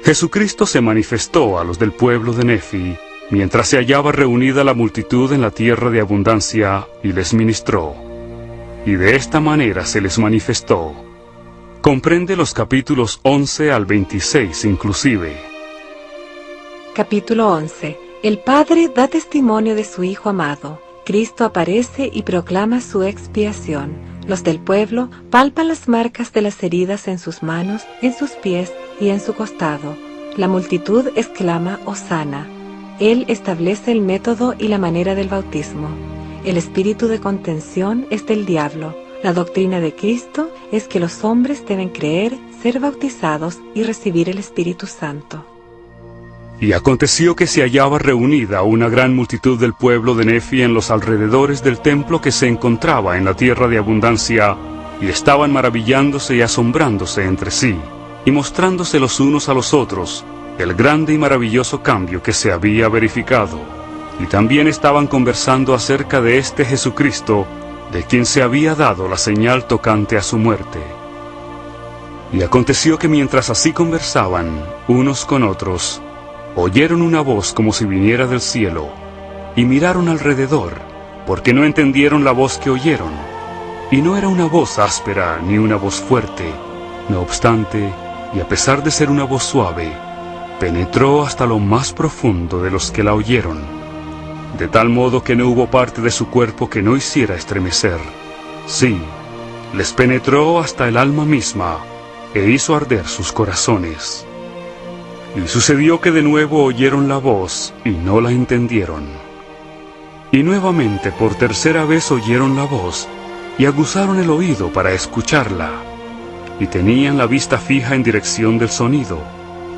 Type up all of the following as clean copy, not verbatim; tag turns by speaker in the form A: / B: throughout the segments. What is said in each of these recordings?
A: Jesucristo se manifestó a los del pueblo de Nefi, mientras se hallaba reunida la multitud en la tierra de abundancia, y les ministró. Y de esta manera se les manifestó. Comprende los capítulos 11 al 26 inclusive.
B: Capítulo 11. El Padre da testimonio de su Hijo amado. Cristo aparece y proclama su expiación. Los del pueblo palpan las marcas de las heridas en sus manos, en sus pies y en su costado. La multitud exclama Hosana. Él establece el método y la manera del bautismo. El espíritu de contención es del diablo. La doctrina de Cristo es que los hombres deben creer, ser bautizados y recibir el Espíritu Santo.
A: Y aconteció que se hallaba reunida una gran multitud del pueblo de Nefi en los alrededores del templo que se encontraba en la tierra de abundancia, y estaban maravillándose y asombrándose entre sí, y mostrándose los unos a los otros el grande y maravilloso cambio que se había verificado. Y también estaban conversando acerca de este Jesucristo, de quien se había dado la señal tocante a su muerte. Y aconteció que mientras así conversaban, unos con otros, oyeron una voz como si viniera del cielo, y miraron alrededor, porque no entendieron la voz que oyeron. Y no era una voz áspera ni una voz fuerte, no obstante, y a pesar de ser una voz suave, penetró hasta lo más profundo de los que la oyeron, de tal modo que no hubo parte de su cuerpo que no hiciera estremecer. Sí, les penetró hasta el alma misma, e hizo arder sus corazones. Y sucedió que de nuevo oyeron la voz, y no la entendieron. Y nuevamente por tercera vez oyeron la voz, y aguzaron el oído para escucharla, y tenían la vista fija en dirección del sonido,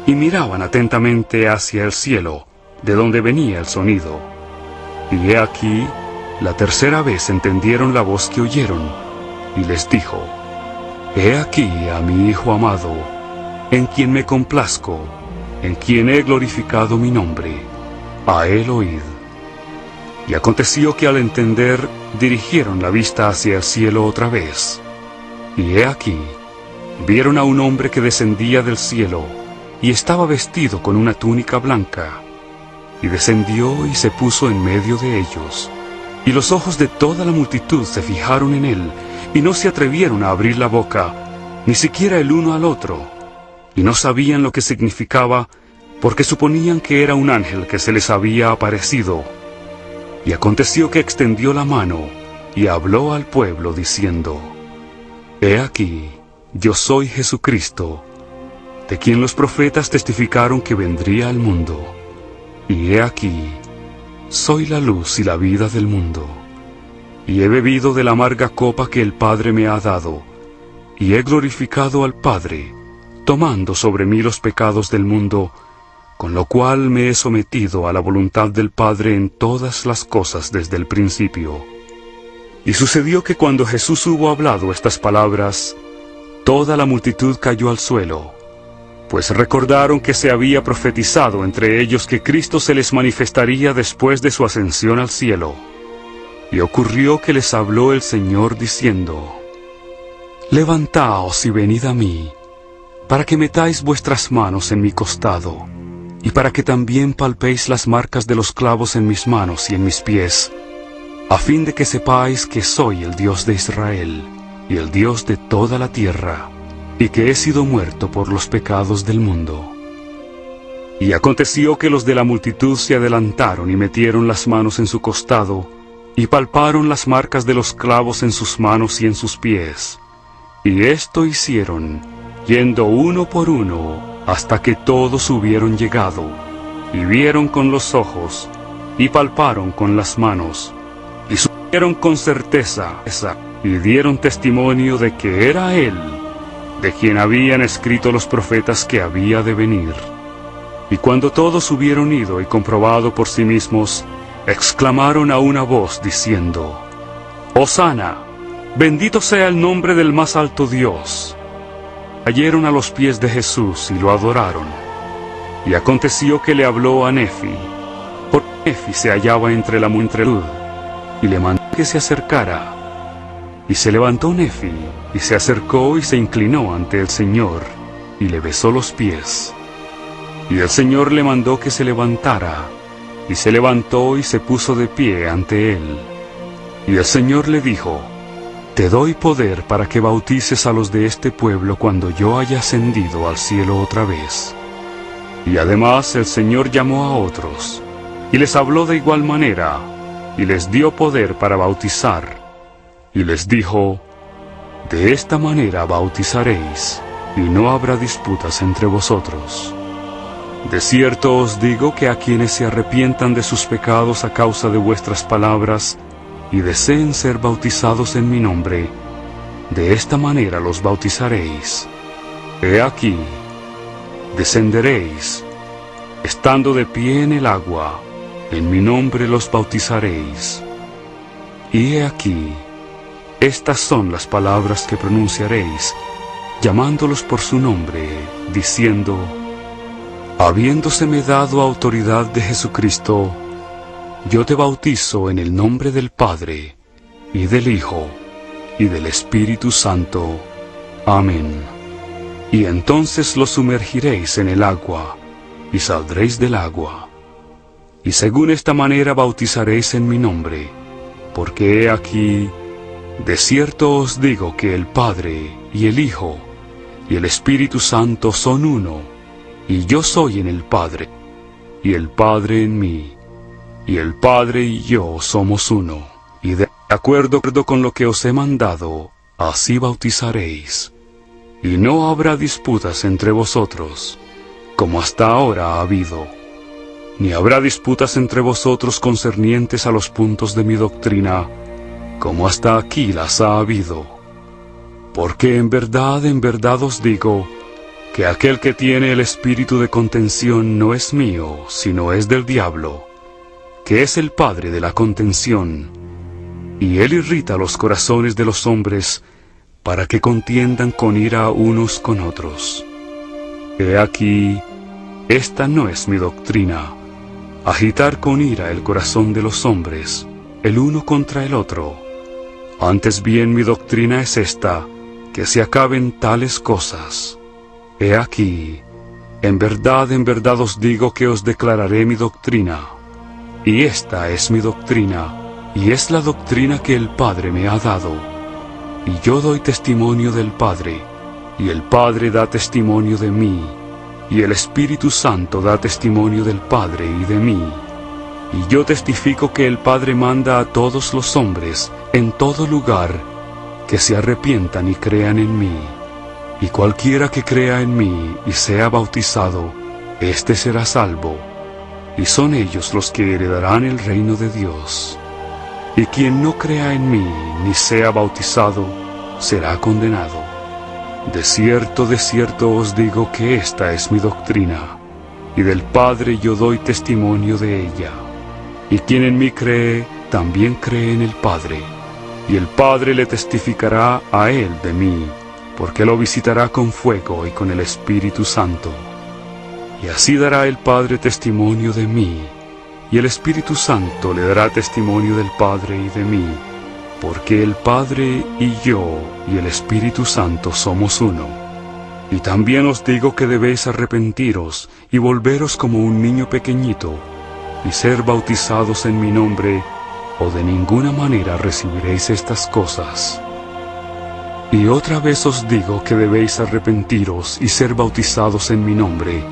A: y miraban atentamente hacia el cielo, de donde venía el sonido. Y he aquí, la tercera vez entendieron la voz que oyeron, y les dijo: He aquí a mi Hijo amado, en quien me complazco, en quien he glorificado mi nombre, a él oíd. Y aconteció que al entender, dirigieron la vista hacia el cielo otra vez. Y he aquí, vieron a un hombre que descendía del cielo, y estaba vestido con una túnica blanca, y descendió y se puso en medio de ellos. Y los ojos de toda la multitud se fijaron en él, y no se atrevieron a abrir la boca, ni siquiera el uno al otro, y no sabían lo que significaba, porque suponían que era un ángel que se les había aparecido. Y aconteció que extendió la mano, y habló al pueblo diciendo: He aquí, yo soy Jesucristo, de quien los profetas testificaron que vendría al mundo. Y he aquí, soy la luz y la vida del mundo. Y he bebido de la amarga copa que el Padre me ha dado, y he glorificado al Padre, tomando sobre mí los pecados del mundo, con lo cual me he sometido a la voluntad del Padre en todas las cosas desde el principio. Y sucedió que cuando Jesús hubo hablado estas palabras, toda la multitud cayó al suelo, pues recordaron que se había profetizado entre ellos que Cristo se les manifestaría después de su ascensión al cielo. Y ocurrió que les habló el Señor diciendo: Levantaos y venid a mí, para que metáis vuestras manos en mi costado, y para que también palpéis las marcas de los clavos en mis manos y en mis pies, a fin de que sepáis que soy el Dios de Israel, y el Dios de toda la tierra, y que he sido muerto por los pecados del mundo. Y aconteció que los de la multitud se adelantaron y metieron las manos en su costado, y palparon las marcas de los clavos en sus manos y en sus pies. Y esto hicieron, yendo uno por uno, hasta que todos hubieron llegado, y vieron con los ojos, y palparon con las manos, y supieron con certeza, y dieron testimonio de que era Él, de quien habían escrito los profetas que había de venir. Y cuando todos hubieron ido y comprobado por sí mismos, exclamaron a una voz diciendo: Hosana, bendito sea el nombre del más alto Dios. Cayeron a los pies de Jesús y lo adoraron. Y aconteció que le habló a Nefi, porque Nefi se hallaba entre la multitud, y le mandó que se acercara. Y se levantó Nefi, y se acercó y se inclinó ante el Señor, y le besó los pies. Y el Señor le mandó que se levantara, y se levantó y se puso de pie ante él. Y el Señor le dijo: Te doy poder para que bautices a los de este pueblo cuando yo haya ascendido al cielo otra vez. Y además el Señor llamó a otros, y les habló de igual manera, y les dio poder para bautizar. Y les dijo: De esta manera bautizaréis, y no habrá disputas entre vosotros. De cierto os digo que a quienes se arrepientan de sus pecados a causa de vuestras palabras, y deseen ser bautizados en mi nombre, de esta manera los bautizaréis. He aquí, descenderéis, estando de pie en el agua, en mi nombre los bautizaréis. Y he aquí, estas son las palabras que pronunciaréis, llamándolos por su nombre, diciendo: Habiéndoseme dado autoridad de Jesucristo, yo te bautizo en el nombre del Padre, y del Hijo, y del Espíritu Santo. Amén. Y entonces los sumergiréis en el agua, y saldréis del agua. Y según esta manera bautizaréis en mi nombre, porque he aquí, de cierto os digo que el Padre, y el Hijo, y el Espíritu Santo son uno, y yo soy en el Padre, y el Padre en mí, y el Padre y yo somos uno, y de acuerdo con lo que os he mandado, así bautizaréis. Y no habrá disputas entre vosotros, como hasta ahora ha habido, ni habrá disputas entre vosotros concernientes a los puntos de mi doctrina, como hasta aquí las ha habido. Porque en verdad os digo, que aquel que tiene el espíritu de contención no es mío, sino es del diablo, que es el padre de la contención, y él irrita los corazones de los hombres, para que contiendan con ira unos con otros. He aquí, esta no es mi doctrina, agitar con ira el corazón de los hombres, el uno contra el otro. Antes bien mi doctrina es esta, que se acaben tales cosas. He aquí, en verdad os digo que os declararé mi doctrina. Y esta es mi doctrina, y es la doctrina que el Padre me ha dado. Y yo doy testimonio del Padre, y el Padre da testimonio de mí, y el Espíritu Santo da testimonio del Padre y de mí. Y yo testifico que el Padre manda a todos los hombres, en todo lugar, que se arrepientan y crean en mí. Y cualquiera que crea en mí y sea bautizado, éste será salvo, y son ellos los que heredarán el reino de Dios. Y quien no crea en mí ni sea bautizado, será condenado. De cierto os digo que esta es mi doctrina, y del Padre yo doy testimonio de ella. Y quien en mí cree, también cree en el Padre, y el Padre le testificará a él de mí, porque lo visitará con fuego y con el Espíritu Santo. Y así dará el Padre testimonio de mí, y el Espíritu Santo le dará testimonio del Padre y de mí, porque el Padre y yo y el Espíritu Santo somos uno. Y también os digo que debéis arrepentiros y volveros como un niño pequeñito, y ser bautizados en mi nombre, o de ninguna manera recibiréis estas cosas. Y otra vez os digo que debéis arrepentiros y ser bautizados en mi nombre,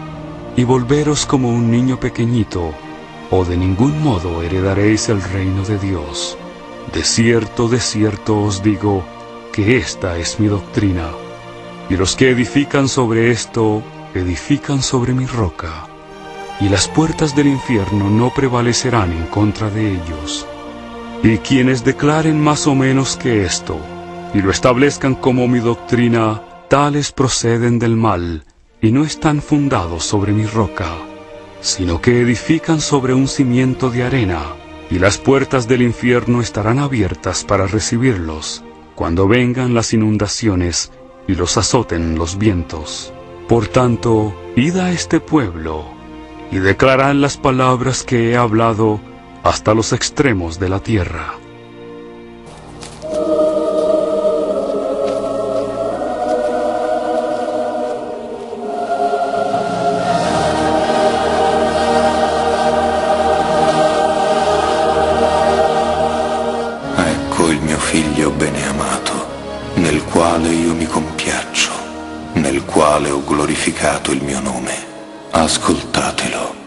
A: y volveros como un niño pequeñito, o de ningún modo heredaréis el reino de Dios. De cierto os digo que esta es mi doctrina, y los que edifican sobre esto, edifican sobre mi roca, y las puertas del infierno no prevalecerán en contra de ellos. Y quienes declaren más o menos que esto, y lo establezcan como mi doctrina, tales proceden del mal, y no están fundados sobre mi roca, sino que edifican sobre un cimiento de arena, y las puertas del infierno estarán abiertas para recibirlos, cuando vengan las inundaciones, y los azoten los vientos. Por tanto, id a este pueblo, y declarad las palabras que he hablado hasta los extremos de la tierra.
C: quale io mi compiaccio, nel quale ho glorificato il mio nome. Ascoltatelo.